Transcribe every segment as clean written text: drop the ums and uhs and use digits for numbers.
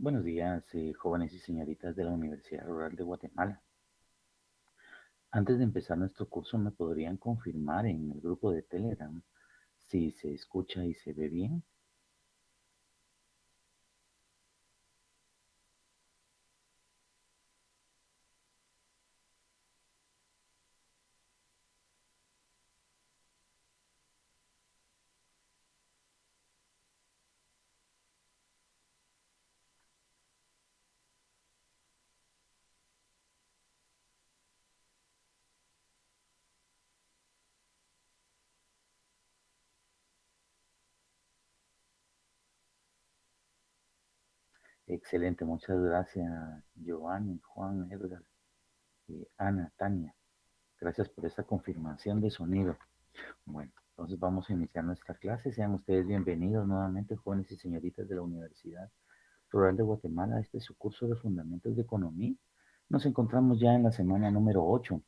Buenos días, jóvenes y señoritas de la Universidad Rural de Guatemala. Antes de empezar nuestro curso, ¿me podrían confirmar en el grupo de Telegram si se escucha y se ve bien? Excelente, muchas gracias, Giovanni, Juan, Edgar, Ana, Tania. Gracias por esta confirmación de sonido. Bueno, entonces vamos a iniciar nuestra clase. Sean ustedes bienvenidos nuevamente, jóvenes y señoritas de la Universidad Rural de Guatemala. Este es su curso de Fundamentos de Economía. Nos encontramos ya en la semana número 8.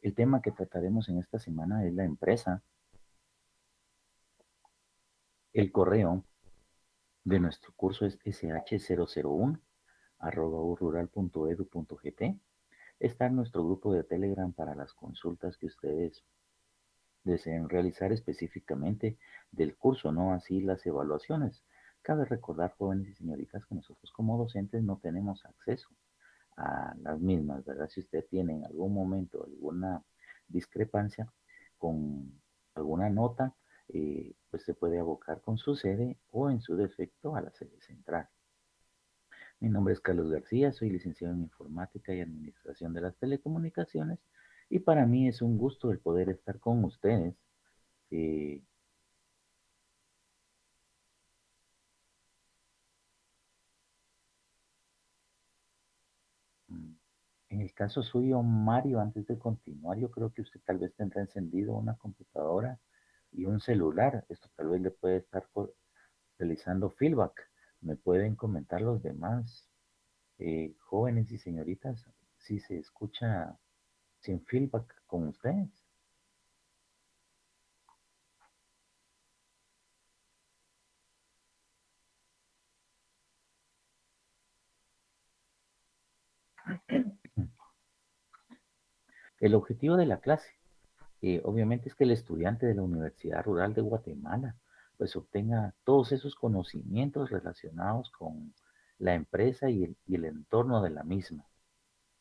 El tema que trataremos en esta semana es la empresa. El correo de nuestro curso es sh001@urural.edu.gt. Está en nuestro grupo de Telegram para las consultas que ustedes deseen realizar específicamente del curso, no así las evaluaciones. Cabe recordar, jóvenes y señoritas, que nosotros como docentes no tenemos acceso a las mismas, ¿verdad? Si usted tiene en algún momento alguna discrepancia con alguna nota, pues se puede abocar con su sede o en su defecto a la sede central. Mi nombre es Carlos García, soy licenciado en Informática y Administración de las Telecomunicaciones y para mí es un gusto el poder estar con ustedes. eh, en el caso suyo, Mario, antes de continuar, yo creo que usted tal vez tendrá encendido una computadora y un celular. Esto tal vez le puede estar realizando feedback. ¿Me pueden comentar los demás jóvenes y señoritas si se escucha sin feedback con ustedes? El objetivo de la clase, obviamente, es que el estudiante de la Universidad Rural de Guatemala pues obtenga todos esos conocimientos relacionados con la empresa y el entorno de la misma,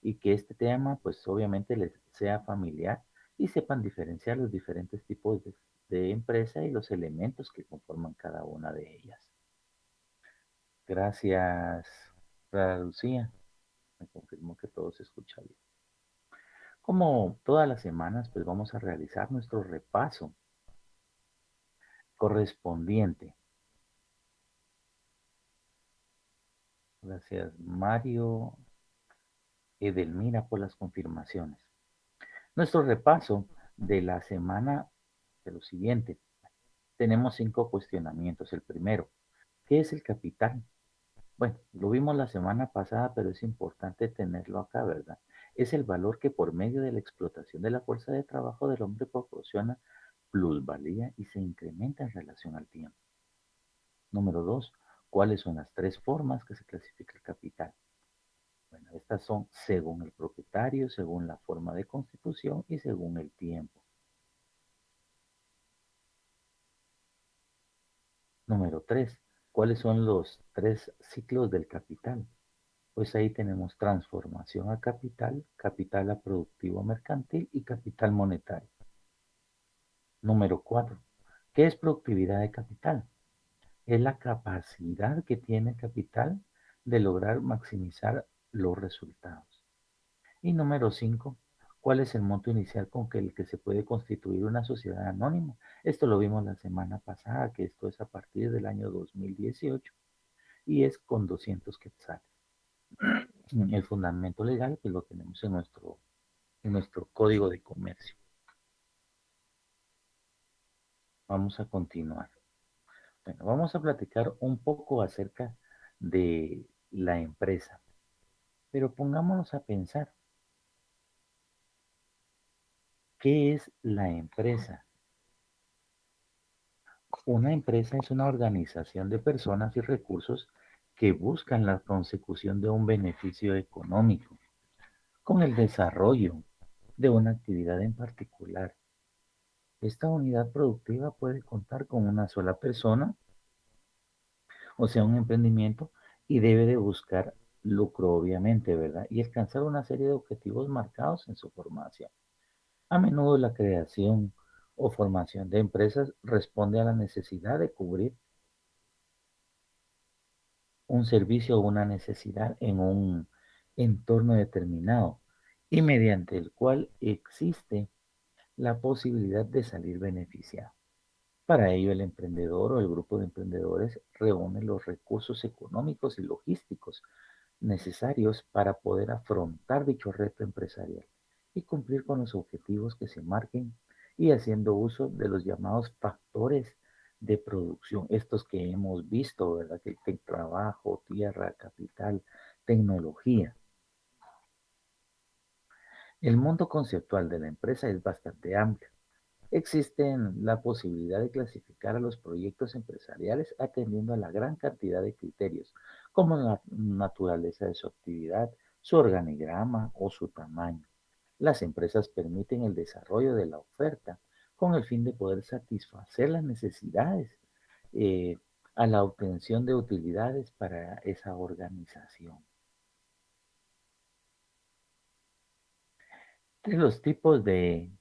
y que este tema pues obviamente les sea familiar y sepan diferenciar los diferentes tipos de empresa y los elementos que conforman cada una de ellas. Gracias, Clara Lucía. Me confirmó que todo se escucha bien. Como todas las semanas, pues vamos a realizar nuestro repaso correspondiente. Gracias, Mario, Edelmira, por las confirmaciones. Nuestro repaso de la semana de lo siguiente. Tenemos 5 cuestionamientos. El primero, ¿qué es el capital? Bueno, lo vimos la semana pasada, pero es importante tenerlo acá, ¿verdad? Es el valor que por medio de la explotación de la fuerza de trabajo del hombre proporciona plusvalía y se incrementa en relación al tiempo. Número 2, ¿cuáles son las 3 formas que se clasifica el capital? Bueno, estas son según el propietario, según la forma de constitución y según el tiempo. Número 3, ¿cuáles son los 3 ciclos del capital? Pues ahí tenemos transformación a capital, capital a productivo mercantil y capital monetario. Número 4, ¿qué es productividad de capital? Es la capacidad que tiene el capital de lograr maximizar los resultados. Y número 5, ¿cuál es el monto inicial con el que se puede constituir una sociedad anónima? Esto lo vimos la semana pasada, que esto es a partir del año 2018 y es con 200 quetzales. El fundamento legal, pues lo tenemos en nuestro código de comercio. Vamos a continuar. Bueno, vamos a platicar un poco acerca de la empresa, pero pongámonos a pensar, ¿qué es la empresa? Una empresa es una organización de personas y recursos que buscan la consecución de un beneficio económico con el desarrollo de una actividad en particular. Esta unidad productiva puede contar con una sola persona, o sea, un emprendimiento, y debe de buscar lucro, obviamente, ¿verdad? Y alcanzar una serie de objetivos marcados en su formación. A menudo la creación o formación de empresas responde a la necesidad de cubrir un servicio o una necesidad en un entorno determinado y mediante el cual existe la posibilidad de salir beneficiado. Para ello, el emprendedor o el grupo de emprendedores reúne los recursos económicos y logísticos necesarios para poder afrontar dicho reto empresarial y cumplir con los objetivos que se marquen y haciendo uso de los llamados factores de producción, estos que hemos visto, ¿verdad? Que el trabajo, tierra, capital, tecnología. El mundo conceptual de la empresa es bastante amplio. Existe la posibilidad de clasificar a los proyectos empresariales atendiendo a la gran cantidad de criterios, como la naturaleza de su actividad, su organigrama o su tamaño. Las empresas permiten el desarrollo de la oferta con el fin de poder satisfacer las necesidades eh, a la obtención de utilidades para esa organización. De los tipos de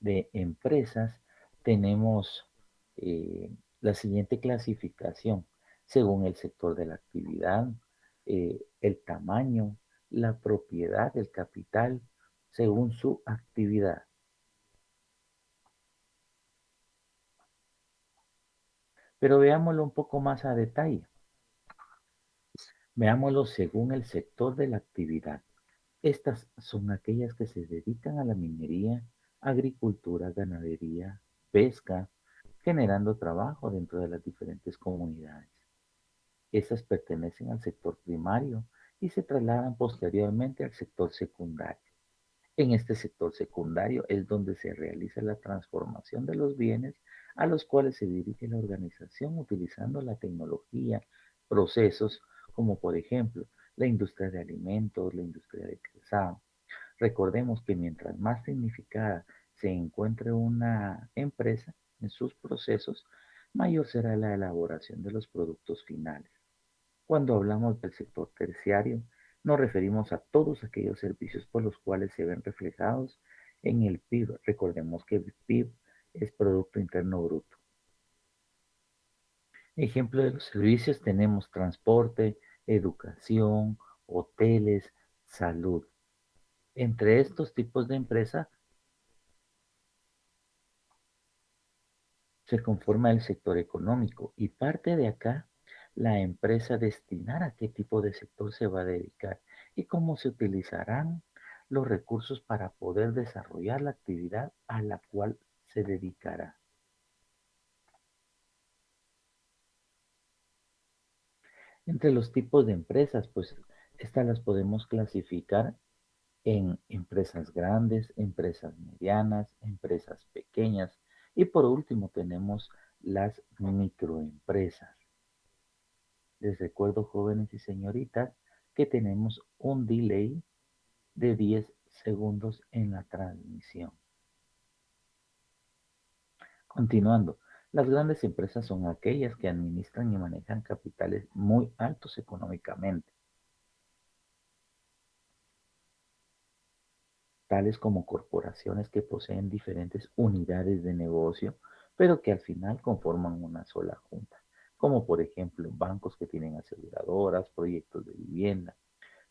empresas tenemos la siguiente clasificación según el sector de la actividad, el tamaño, la propiedad, el capital, según su actividad. Pero veámoslo un poco más a detalle. Veámoslo según el sector de la actividad. Estas son aquellas que se dedican a la minería, agricultura, ganadería, pesca, generando trabajo dentro de las diferentes comunidades. Estas pertenecen al sector primario y se trasladan posteriormente al sector secundario. En este sector secundario es donde se realiza la transformación de los bienes a los cuales se dirige la organización utilizando la tecnología, procesos como por ejemplo la industria de alimentos, la industria de calzado. Recordemos que mientras más significada se encuentre una empresa en sus procesos, mayor será la elaboración de los productos finales. Cuando hablamos del sector terciario, nos referimos a todos aquellos servicios por los cuales se ven reflejados en el PIB. Recordemos que el PIB es Producto Interno Bruto. Ejemplo de los servicios tenemos transporte, educación, hoteles, salud. Entre estos tipos de empresas se conforma el sector económico y parte de acá la empresa destinará a qué tipo de sector se va a dedicar y cómo se utilizarán los recursos para poder desarrollar la actividad a la cual se dedicará. Entre los tipos de empresas, pues estas las podemos clasificar en empresas grandes, empresas medianas, empresas pequeñas y por último tenemos las microempresas. Les recuerdo, jóvenes y señoritas, que tenemos un delay de 10 segundos en la transmisión. Continuando, las grandes empresas son aquellas que administran y manejan capitales muy altos económicamente, tales como corporaciones que poseen diferentes unidades de negocio, pero que al final conforman una sola junta, como por ejemplo bancos que tienen aseguradoras, proyectos de vivienda,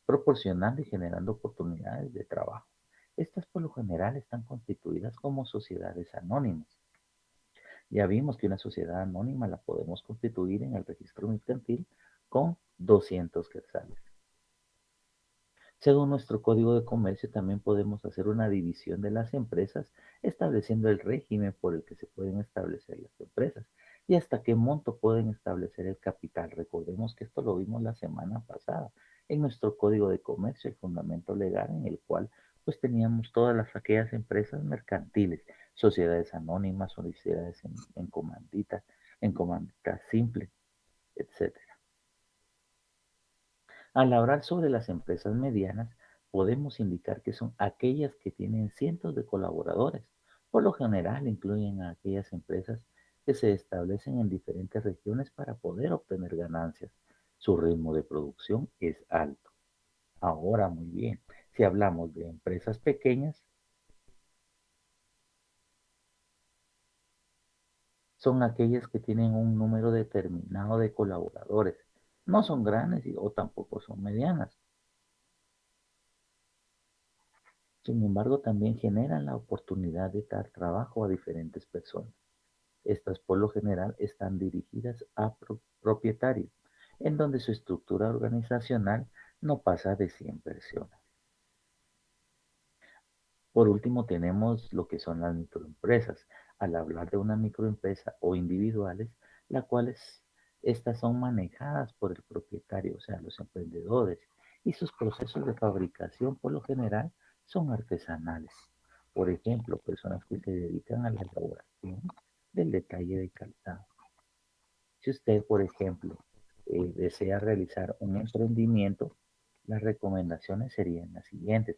proporcionando y generando oportunidades de trabajo. Estas por lo general están constituidas como sociedades anónimas. Ya vimos que una sociedad anónima la podemos constituir en el registro mercantil con 200 quetzales. Según nuestro código de comercio, también podemos hacer una división de las empresas, estableciendo el régimen por el que se pueden establecer las empresas y hasta qué monto pueden establecer el capital. Recordemos que esto lo vimos la semana pasada en nuestro código de comercio, el fundamento legal en el cual pues teníamos todas aquellas empresas mercantiles, sociedades anónimas, sociedades en comandita simple, etcétera. Al hablar sobre las empresas medianas, podemos indicar que son aquellas que tienen cientos de colaboradores. Por lo general, incluyen a aquellas empresas que se establecen en diferentes regiones para poder obtener ganancias. Su ritmo de producción es alto. Ahora, muy bien, si hablamos de empresas pequeñas, son aquellas que tienen un número determinado de colaboradores. No son grandes o tampoco son medianas. Sin embargo, también generan la oportunidad de dar trabajo a diferentes personas. Estas por lo general están dirigidas a propietarios, en donde su estructura organizacional no pasa de 100 personas. Por último, tenemos lo que son las microempresas. Al hablar de una microempresa o individuales, las cuales estas son manejadas por el propietario, o sea, los emprendedores, y sus procesos de fabricación por lo general son artesanales. Por ejemplo, personas que se dedican a la elaboración del detalle de calzado. Si usted, por ejemplo, desea realizar un emprendimiento, las recomendaciones serían las siguientes: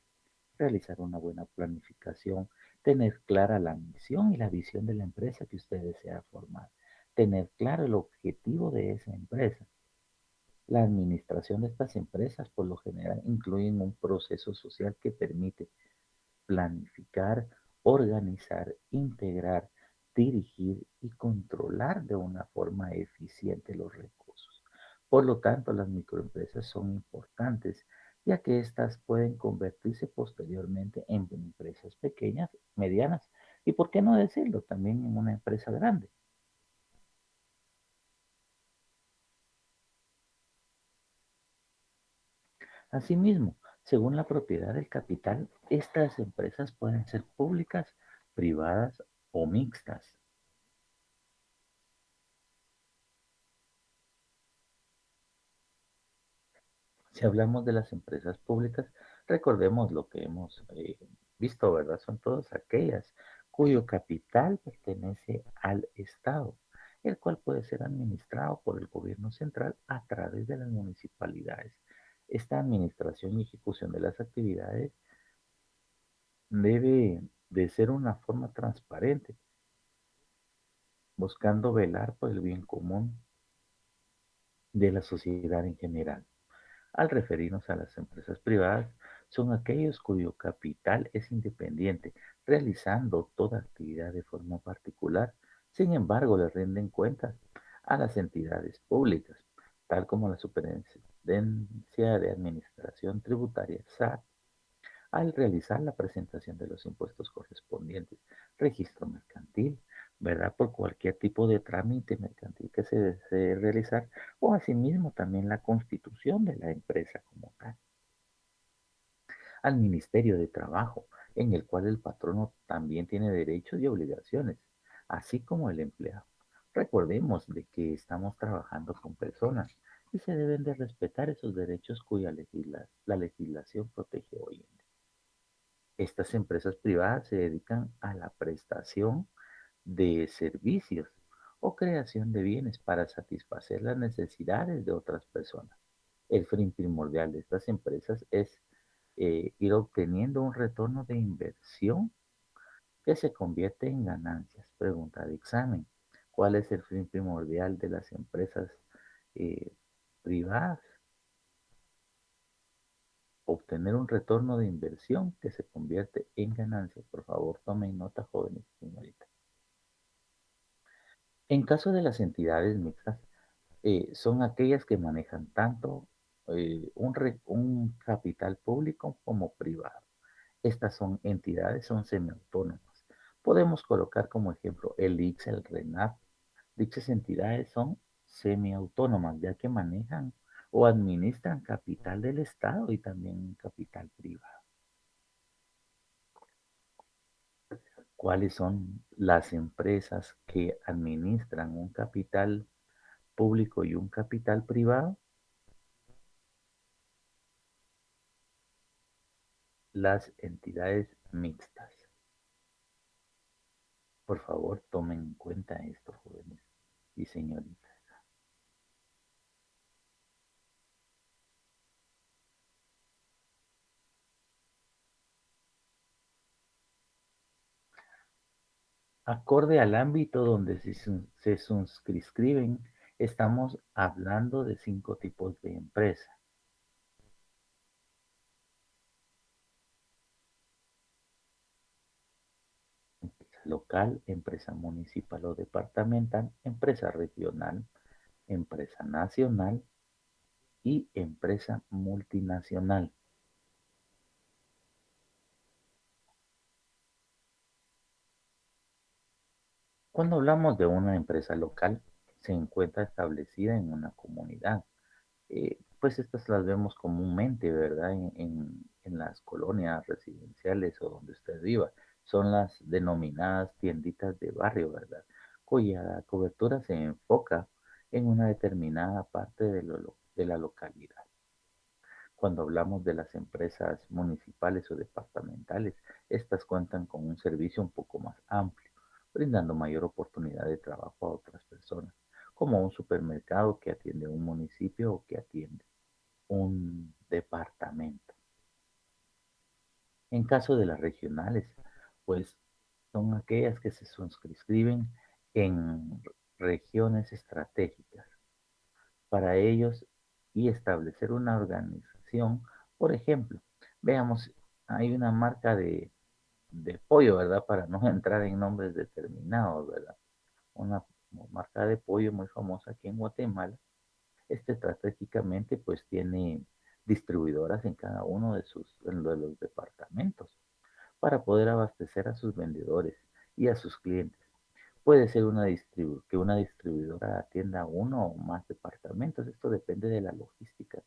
realizar una buena planificación, tener clara la misión y la visión de la empresa que usted desea formar, tener claro el objetivo de esa empresa. La administración de estas empresas por lo general incluyen un proceso social que permite planificar, organizar, integrar, dirigir y controlar de una forma eficiente los recursos. Por lo tanto, las microempresas son importantes, ya que éstas pueden convertirse posteriormente en empresas pequeñas, medianas y, por qué no decirlo, también en una empresa grande. Asimismo, según la propiedad del capital, estas empresas pueden ser públicas, privadas o mixtas. Si hablamos de las empresas públicas, recordemos lo que hemos visto, ¿verdad? Son todas aquellas cuyo capital pertenece al Estado, el cual puede ser administrado por el gobierno central a través de las municipalidades. Esta administración y ejecución de las actividades debe de ser una forma transparente, buscando velar por el bien común de la sociedad en general. Al referirnos a las empresas privadas, son aquellos cuyo capital es independiente, realizando toda actividad de forma particular. Sin embargo, le rinden cuentas a las entidades públicas, tal como la Superintendencia de Administración Tributaria, SAT, al realizar la presentación de los impuestos correspondientes, registro mercantil, ¿verdad? Por cualquier tipo de trámite mercantil que se desee realizar, o asimismo también la constitución de la empresa como tal, al Ministerio de Trabajo, en el cual el patrono también tiene derechos y obligaciones, así como el empleado. Recordemos de que estamos trabajando con personas y se deben de respetar esos derechos cuya la legislación protege hoy en día. Estas empresas privadas se dedican a la prestación de servicios o creación de bienes para satisfacer las necesidades de otras personas. El fin primordial de estas empresas es ir obteniendo un retorno de inversión que se convierte en ganancias. Pregunta de examen: ¿cuál es el fin primordial de las empresas eh, privadas? Obtener un retorno de inversión que se convierte en ganancia. Por favor, tomen nota, jóvenes y señoritas. En caso de las entidades mixtas, son aquellas que manejan tanto un capital público como privado. Estas son entidades, son semiautónomas. Podemos colocar como ejemplo el ICS, el RENAP. Dichas entidades son semiautónomas, ya que manejan o administran capital del Estado y también capital privado. ¿Cuáles son las empresas que administran un capital público y un capital privado? Las entidades mixtas. Por favor, tomen en cuenta esto, jóvenes y señoritas. Acorde al ámbito donde se suscriben, estamos hablando de 5 tipos de empresa: empresa local, empresa municipal o departamental, empresa regional, empresa nacional y empresa multinacional. Cuando hablamos de una empresa local, se encuentra establecida en una comunidad. Pues estas las vemos comúnmente, ¿verdad? En las colonias residenciales o donde usted viva. Son las denominadas tienditas de barrio, ¿verdad? Cuya cobertura se enfoca en una determinada parte de la localidad. Cuando hablamos de las empresas municipales o departamentales, estas cuentan con un servicio un poco más amplio, brindando mayor oportunidad de trabajo a otras personas, como un supermercado que atiende un municipio o que atiende un departamento. En caso de las regionales, pues son aquellas que se suscriben en regiones estratégicas para ellos y establecer una organización. Por ejemplo, veamos, hay una marca de pollo, ¿verdad? Para no entrar en nombres determinados, ¿verdad? Una marca de pollo muy famosa aquí en Guatemala. Este estratégicamente pues tiene distribuidoras en cada uno de los departamentos para poder abastecer a sus vendedores y a sus clientes. Puede ser que una distribuidora atienda uno o más departamentos. Esto depende de la logística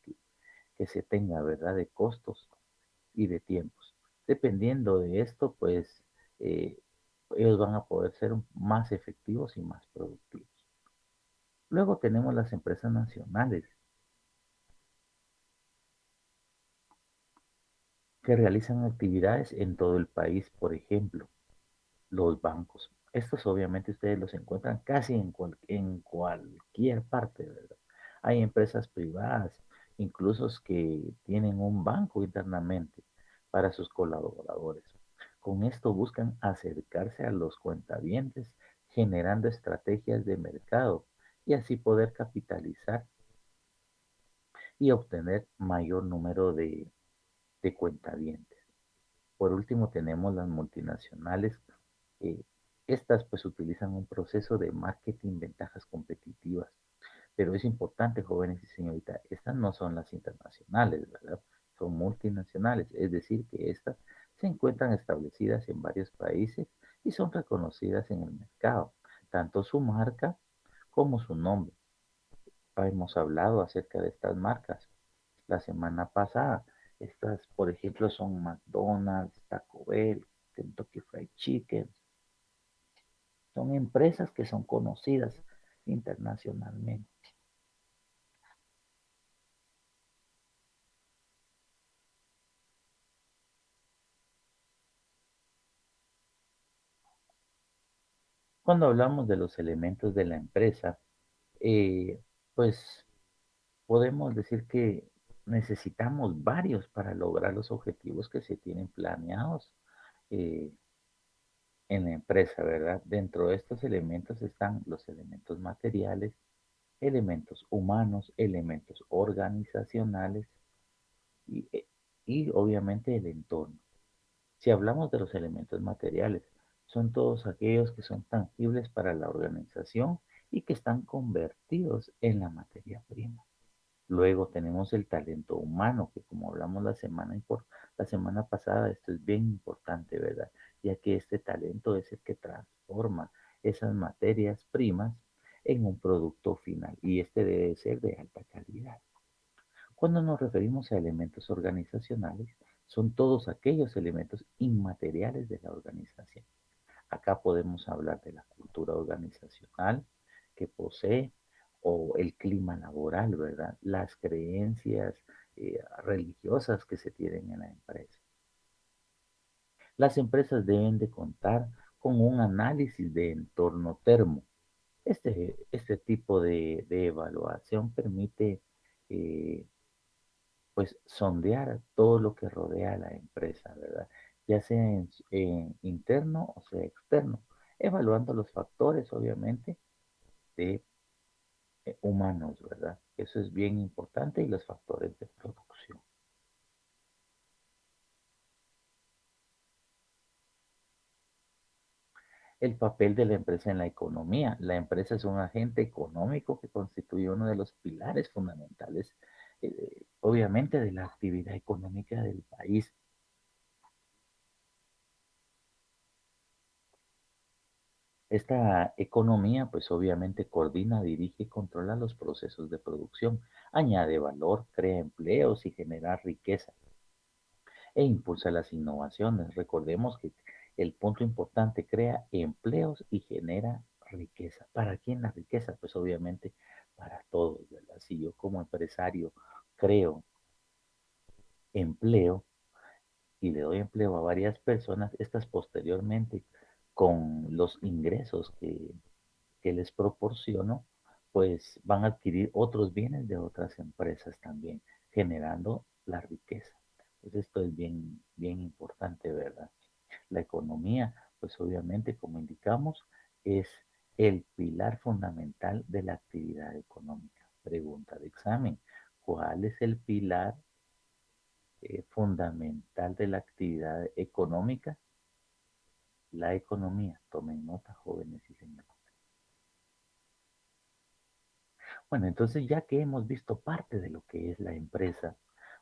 que se tenga, ¿verdad? De costos y de tiempos. Dependiendo de esto, pues eh, ellos van a poder ser más efectivos y más productivos. Luego tenemos las empresas nacionales que realizan actividades en todo el país. Por ejemplo, los bancos. Estos obviamente ustedes los encuentran casi en cualquier parte, ¿verdad? Hay empresas privadas, incluso que tienen un banco internamente para sus colaboradores. Con esto buscan acercarse a los cuentavientes, generando estrategias de mercado y así poder capitalizar y obtener mayor número de cuentavientes. Por último, tenemos las multinacionales. eh, Estas pues utilizan un proceso de marketing, ventajas competitivas. Pero es importante, jóvenes y señoritas, estas no son las internacionales, ¿verdad? Son multinacionales, es decir, que estas se encuentran establecidas en varios países y son reconocidas en el mercado, tanto su marca como su nombre. Hemos hablado acerca de estas marcas la semana pasada. Estas, por ejemplo, son McDonald's, Taco Bell, Kentucky Fried Chicken. Son empresas que son conocidas internacionalmente. Cuando hablamos de los elementos de la empresa, eh, pues podemos decir que necesitamos varios para lograr los objetivos que se tienen planeados eh, en la empresa, ¿verdad? Dentro de estos elementos están los elementos materiales, elementos humanos, elementos organizacionales y, y obviamente el entorno. Si hablamos de los elementos materiales, son todos aquellos que son tangibles para la organización y que están convertidos en la materia prima. Luego tenemos el talento humano, que como hablamos la semana pasada, esto es bien importante, ¿verdad? Ya que este talento es el que transforma esas materias primas en un producto final y este debe ser de alta calidad. Cuando nos referimos a elementos organizacionales, son todos aquellos elementos inmateriales de la organización. Acá podemos hablar de la cultura organizacional que posee o el clima laboral, ¿verdad? Las creencias religiosas que se tienen en la empresa. Las empresas deben de contar con un análisis de entorno termo. Este tipo de evaluación permite eh, pues sondear todo lo que rodea a la empresa, ¿verdad? Ya sea interno o sea externo. evaluando los factores, obviamente, de humanos, ¿verdad? Eso es bien importante y los factores de producción. El papel de la empresa en la economía. La empresa es un agente económico que constituye uno de los pilares fundamentales, obviamente, de la actividad económica del país. Esta economía, pues obviamente coordina, dirige y controla los procesos de producción, añade valor, crea empleos y genera riqueza e impulsa las innovaciones. Recordemos que el punto importante, crea empleos y genera riqueza. ¿Para quién la riqueza? Pues obviamente para todos, ¿verdad? Si yo como empresario creo empleo y le doy empleo a varias personas, estas posteriormente con los ingresos que les proporciono, pues van a adquirir otros bienes de otras empresas también, generando la riqueza. Pues esto es bien, bien importante, ¿verdad? La economía, pues obviamente, como indicamos, es el pilar fundamental de la actividad económica. Pregunta de examen, ¿cuál es el pilar fundamental de la actividad económica? La economía. Tomen nota, jóvenes y señores. Bueno, entonces ya que hemos visto parte de lo que es la empresa,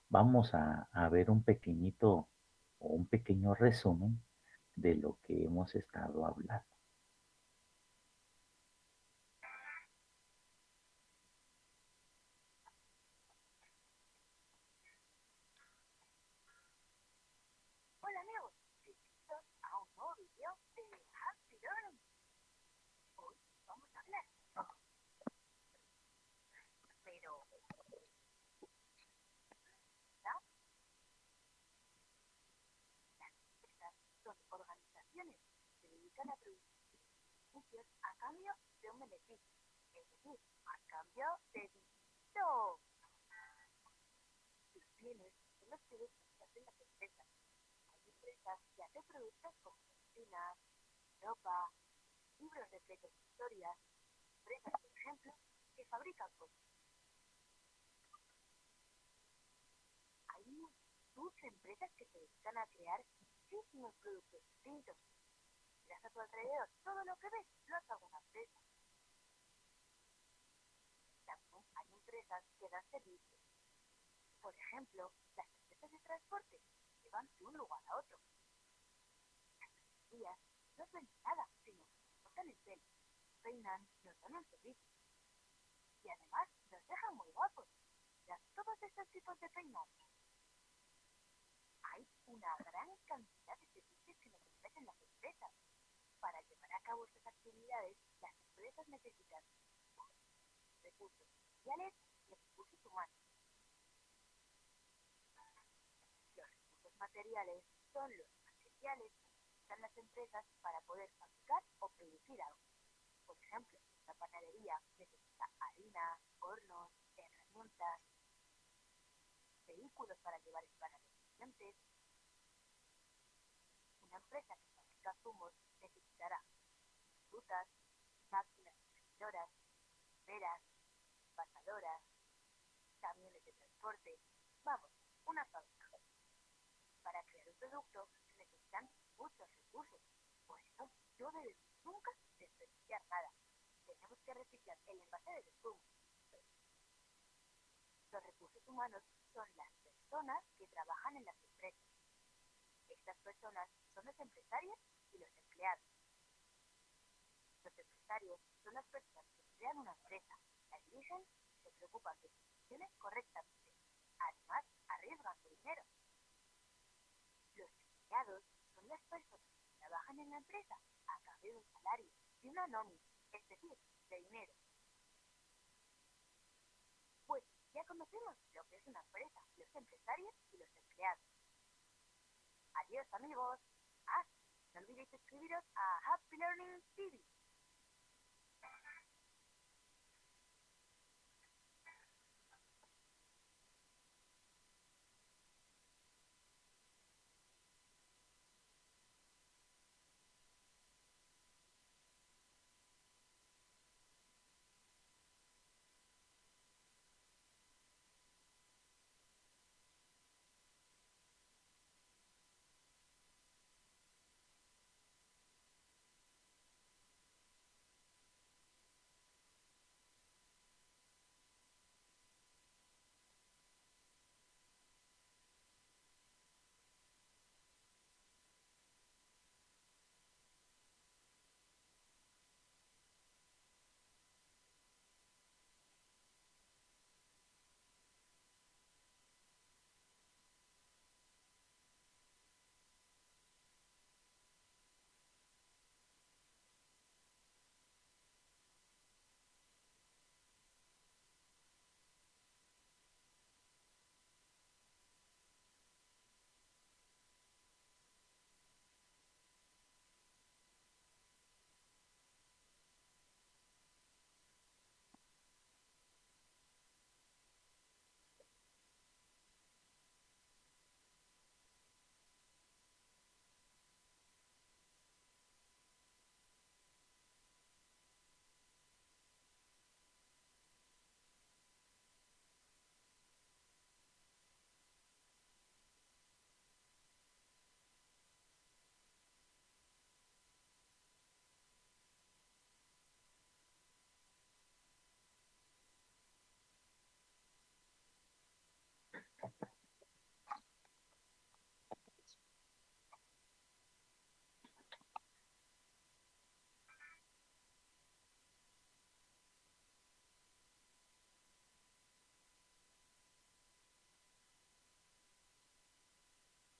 vamos a ver un pequeñito o un pequeño resumen de lo que hemos estado hablando.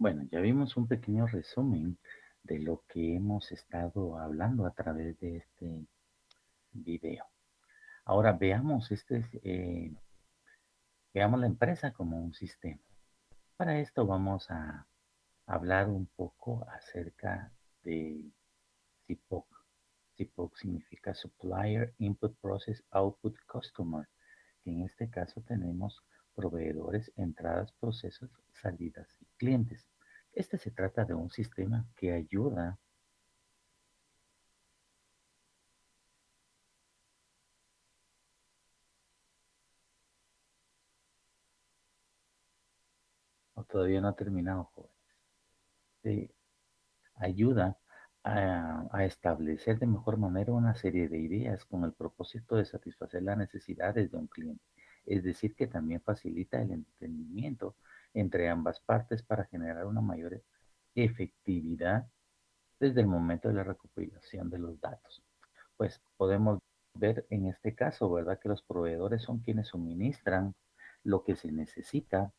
Bueno, ya vimos un pequeño resumen de lo que hemos estado hablando a través de este video. Ahora veamos, veamos la empresa como un sistema. Para esto vamos a hablar un poco acerca de SIPOC. SIPOC significa Supplier Input Process Output Customer, que en este caso tenemos proveedores, entradas, procesos, salidas y clientes. Este se trata de un sistema que ayuda, o todavía no ha terminado, jóvenes, de ayuda a establecer de mejor manera una serie de ideas con el propósito de satisfacer las necesidades de un cliente. Es decir, que también facilita el entendimiento entre ambas partes para generar una mayor efectividad desde el momento de la recopilación de los datos. Pues podemos ver en este caso, ¿verdad? Que los proveedores son quienes suministran lo que se necesita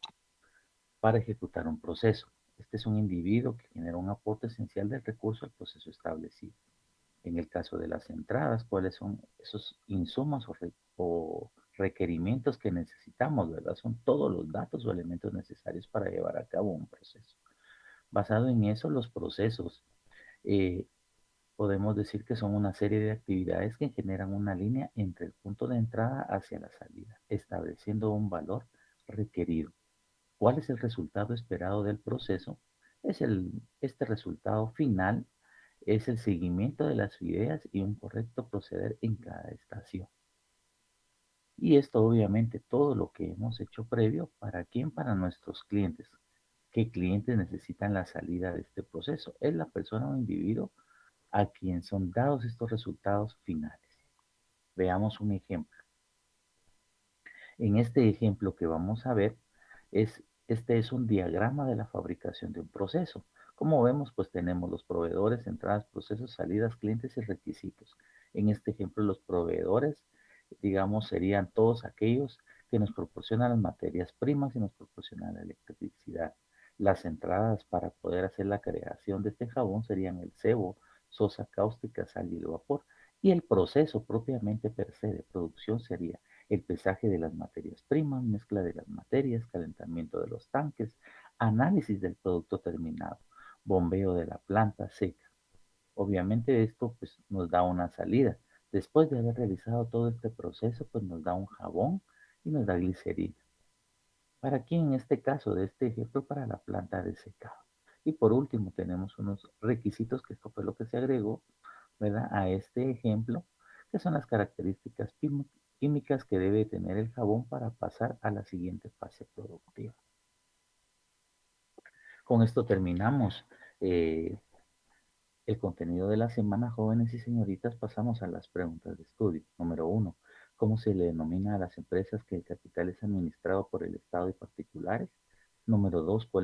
para ejecutar un proceso. Este es un individuo que genera un aporte esencial del recurso al proceso establecido. En el caso de las entradas, ¿cuáles son esos insumos o requerimientos que necesitamos, verdad? Son todos los datos o elementos necesarios para llevar a cabo un proceso. Basado en eso, los procesos eh, podemos decir que son una serie de actividades que generan una línea entre el punto de entrada hacia la salida, estableciendo un valor requerido. ¿Cuál es el resultado esperado del proceso? Este resultado final es el seguimiento de las ideas y un correcto proceder en cada estación. Y esto obviamente todo lo que hemos hecho previo, ¿para quién? Para nuestros clientes. ¿Qué clientes necesitan la salida de este proceso? Es la persona o individuo a quien son dados estos resultados finales. Veamos un ejemplo. En este ejemplo que vamos a ver, este es un diagrama de la fabricación de un proceso. Como vemos, pues tenemos los proveedores, entradas, procesos, salidas, clientes y requisitos. En este ejemplo, los proveedores, digamos, serían todos aquellos que nos proporcionan las materias primas y nos proporcionan la electricidad. Las entradas para poder hacer la creación de este jabón serían el sebo, sosa cáustica, sal y el vapor. Y el proceso propiamente per se de producción sería el pesaje de las materias primas, mezcla de las materias, calentamiento de los tanques, análisis del producto terminado, bombeo de la planta seca. Obviamente esto pues nos da una salida. Después de haber realizado todo este proceso, pues nos da un jabón y nos da glicerina. ¿Para quién en este caso de este ejemplo? Para la planta de secado. Y por último tenemos unos requisitos, que esto fue lo que se agregó, ¿verdad? A este ejemplo, que son las características químicas que debe tener el jabón para pasar a la siguiente fase productiva. Con esto terminamos eh, el contenido de la semana, jóvenes y señoritas. Pasamos a las preguntas de estudio. Número uno, ¿cómo se le denomina a las empresas que el capital es administrado por el Estado y particulares? Número dos, ¿cuál